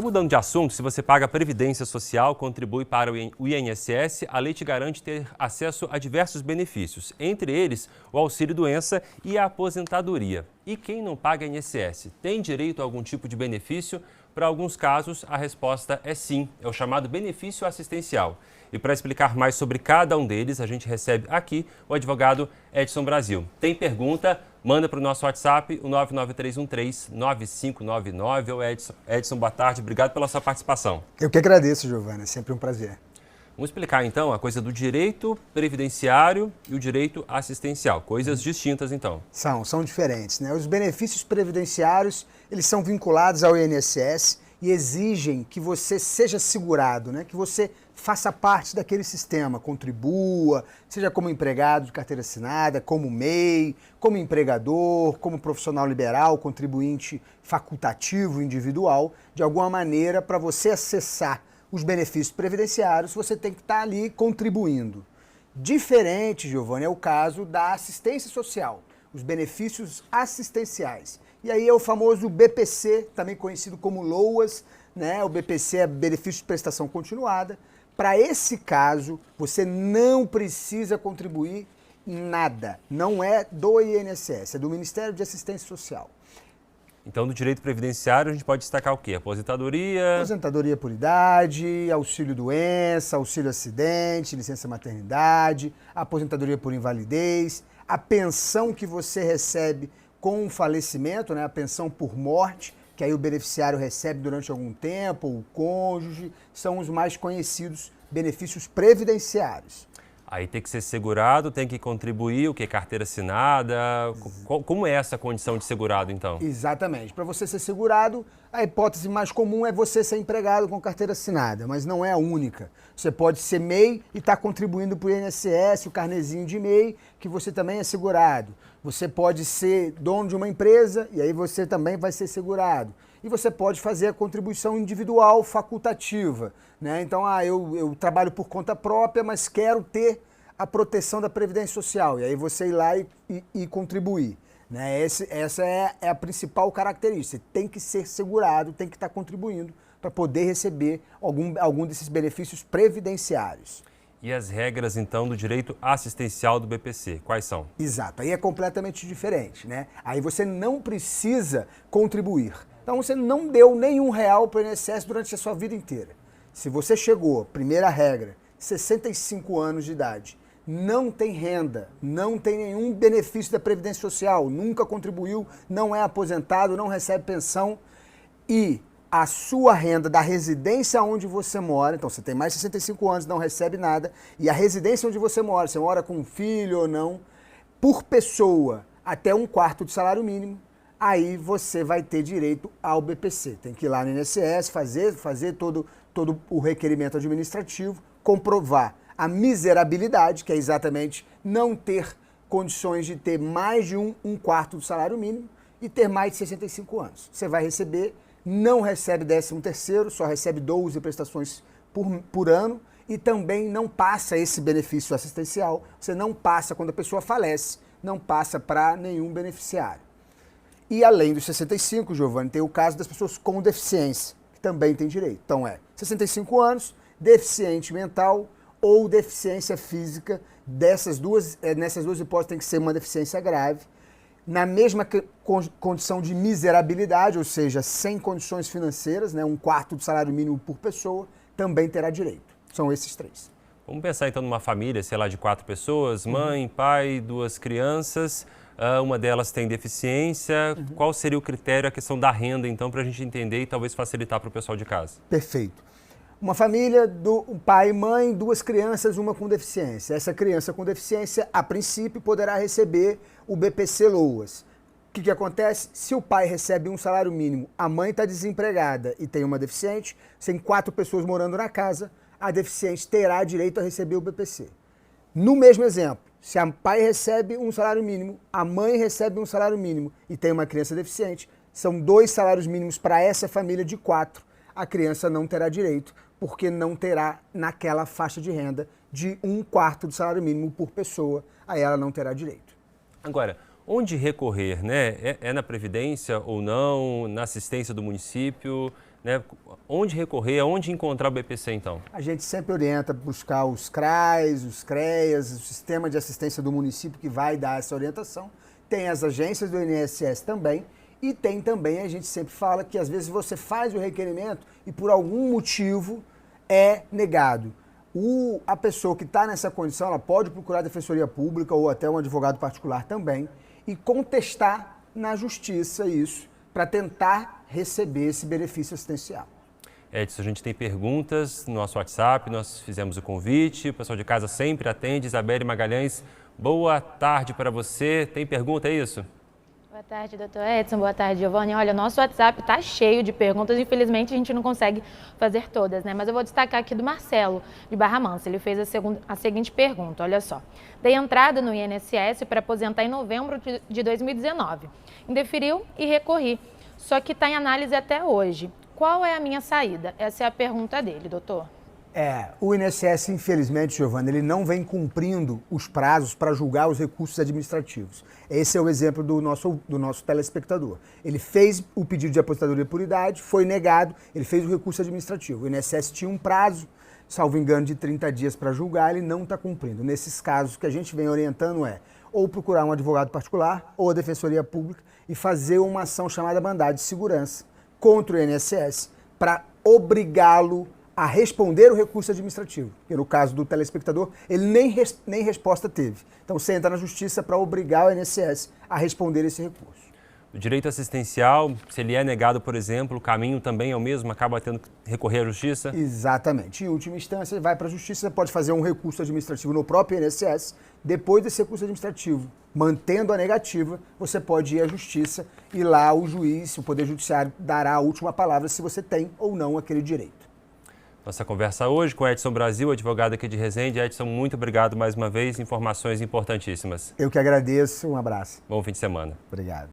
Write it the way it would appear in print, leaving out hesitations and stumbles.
Mudando de assunto, se você paga Previdência Social, contribui para o INSS, a lei te garante ter acesso a diversos benefícios, entre eles o auxílio-doença e a aposentadoria. E quem não paga INSS tem direito a algum tipo de benefício? Para alguns casos, a resposta é sim, é o chamado benefício assistencial. E para explicar mais sobre cada um deles, a gente recebe aqui o advogado Edson Brasil. Tem pergunta? Manda para o nosso WhatsApp, o 99313-9599. Ô Edson, boa tarde, obrigado pela sua participação. Eu que agradeço, Giovana, é sempre um prazer. Vamos explicar então a coisa do direito previdenciário e o direito assistencial, coisas distintas então. São diferentes, né? Os benefícios previdenciários, eles são vinculados ao INSS e exigem que você seja segurado, né? Que você faça parte daquele sistema, contribua, seja como empregado de carteira assinada, como MEI, como empregador, como profissional liberal, contribuinte facultativo, individual, de alguma maneira, para você acessar os benefícios previdenciários, você tem que estar ali contribuindo. Diferente, Giovanni, é o caso da assistência social, os benefícios assistenciais. E aí é o famoso BPC, também conhecido como LOAS, né? O BPC é benefício de prestação continuada. Para esse caso, você não precisa contribuir em nada. Não é do INSS, é do Ministério de Assistência Social. Então, do direito previdenciário, a gente pode destacar o quê? Aposentadoria? Aposentadoria por idade, auxílio-doença, auxílio-acidente, licença-maternidade, aposentadoria por invalidez, a pensão que você recebe com o falecimento, né? A pensão por morte, que aí o beneficiário recebe durante algum tempo, o cônjuge, são os mais conhecidos benefícios previdenciários. Aí tem que ser segurado, tem que contribuir, o que? Carteira assinada? Como é essa condição de segurado, então? Exatamente. Para você ser segurado, a hipótese mais comum é você ser empregado com carteira assinada, mas não é a única. Você pode ser MEI e estar contribuindo para o INSS, o carnezinho de MEI, que você também é segurado. Você pode ser dono de uma empresa e aí você também vai ser segurado. E você pode fazer a contribuição individual facultativa, né? Então, eu trabalho por conta própria, mas quero ter a proteção da Previdência Social. E aí você ir lá e contribuir, né? Essa é a principal característica. Você tem que ser segurado, tem que estar contribuindo para poder receber algum desses benefícios previdenciários. E as regras, então, do direito assistencial do BPC, quais são? Exato, aí é completamente diferente, né? Aí você não precisa contribuir. Então você não deu nenhum real para o INSS durante a sua vida inteira. Se você chegou, primeira regra, 65 anos de idade, não tem renda, não tem nenhum benefício da Previdência Social, nunca contribuiu, não é aposentado, não recebe pensão e a sua renda da residência onde você mora, então você tem mais de 65 anos, não recebe nada, e a residência onde você mora com um filho ou não, por pessoa até 1/4 do salário mínimo, aí você vai ter direito ao BPC. Tem que ir lá no INSS, fazer todo o requerimento administrativo, comprovar a miserabilidade, que é exatamente não ter condições de ter mais de 1/4 do salário mínimo e ter mais de 65 anos. Você vai receber, não recebe 13º, só recebe 12 prestações por ano e também não passa esse benefício assistencial. Você não passa, quando a pessoa falece, não passa para nenhum beneficiário. E além dos 65, Giovanni, tem o caso das pessoas com deficiência, que também tem direito. Então 65 anos, deficiente mental ou deficiência física, nessas duas hipóteses tem que ser uma deficiência grave, na mesma condição de miserabilidade, ou seja, sem condições financeiras, né, 1/4 do salário mínimo por pessoa, também terá direito. São esses três. Vamos pensar então numa família, sei lá, de 4 pessoas, mãe, pai, 2 crianças, uma delas tem deficiência. Qual seria o critério, a questão da renda, então, para a gente entender e talvez facilitar para o pessoal de casa? Perfeito. Uma família um pai e mãe, 2 crianças, uma com deficiência. Essa criança com deficiência, a princípio, poderá receber o BPC LOAS. O que acontece? Se o pai recebe um salário mínimo, a mãe está desempregada e tem uma deficiente, tem 4 pessoas morando na casa, a deficiente terá direito a receber o BPC. No mesmo exemplo, se a pai recebe um salário mínimo, a mãe recebe um salário mínimo e tem uma criança deficiente, são 2 salários mínimos para essa família de 4. A criança não terá direito, porque não terá naquela faixa de renda de 1/4 do salário mínimo por pessoa, aí ela não terá direito. Agora, onde recorrer, né? É na Previdência ou não, na assistência do município, né? Onde recorrer, onde encontrar o BPC, então? A gente sempre orienta buscar os CRAs, os CREAs, o sistema de assistência do município que vai dar essa orientação. Tem as agências do INSS também. E tem também, a gente sempre fala que às vezes você faz o requerimento e por algum motivo é negado. A pessoa que está nessa condição, ela pode procurar a Defensoria Pública ou até um advogado particular também e contestar na justiça isso para tentar receber esse benefício assistencial. Edson, a gente tem perguntas no nosso WhatsApp, nós fizemos o convite, o pessoal de casa sempre atende. Isabelle Magalhães, boa tarde para você. Tem pergunta, é isso? Boa tarde, doutor Edson. Boa tarde, Giovanni. Olha, o nosso WhatsApp está cheio de perguntas. Infelizmente, a gente não consegue fazer todas, né? Mas eu vou destacar aqui do Marcelo, de Barra Mansa. Ele fez a seguinte pergunta, olha só. Dei entrada no INSS para aposentar em novembro de 2019. Indeferiu e recorri. Só que está em análise até hoje. Qual é a minha saída? Essa é a pergunta dele, doutor. O INSS, infelizmente, Giovanni, ele não vem cumprindo os prazos para julgar os recursos administrativos. Esse é o exemplo do nosso telespectador. Ele fez o pedido de aposentadoria por idade, foi negado, ele fez o recurso administrativo. O INSS tinha um prazo, salvo engano, de 30 dias para julgar, ele não está cumprindo. Nesses casos, o que a gente vem orientando é ou procurar um advogado particular ou a Defensoria Pública e fazer uma ação chamada mandado de segurança contra o INSS para obrigá-lo a responder o recurso administrativo. Porque no caso do telespectador, ele nem resposta teve. Então você entra na justiça para obrigar o INSS a responder esse recurso. O direito assistencial, se ele é negado, por exemplo, o caminho também é o mesmo, acaba tendo que recorrer à justiça? Exatamente. Em última instância, vai para a justiça, pode fazer um recurso administrativo no próprio INSS. Depois desse recurso administrativo, mantendo a negativa, você pode ir à justiça e lá o juiz, o Poder Judiciário, dará a última palavra se você tem ou não aquele direito. Nossa conversa hoje com Edson Brasil, advogado aqui de Resende. Edson, muito obrigado mais uma vez, informações importantíssimas. Eu que agradeço, um abraço. Bom fim de semana. Obrigado.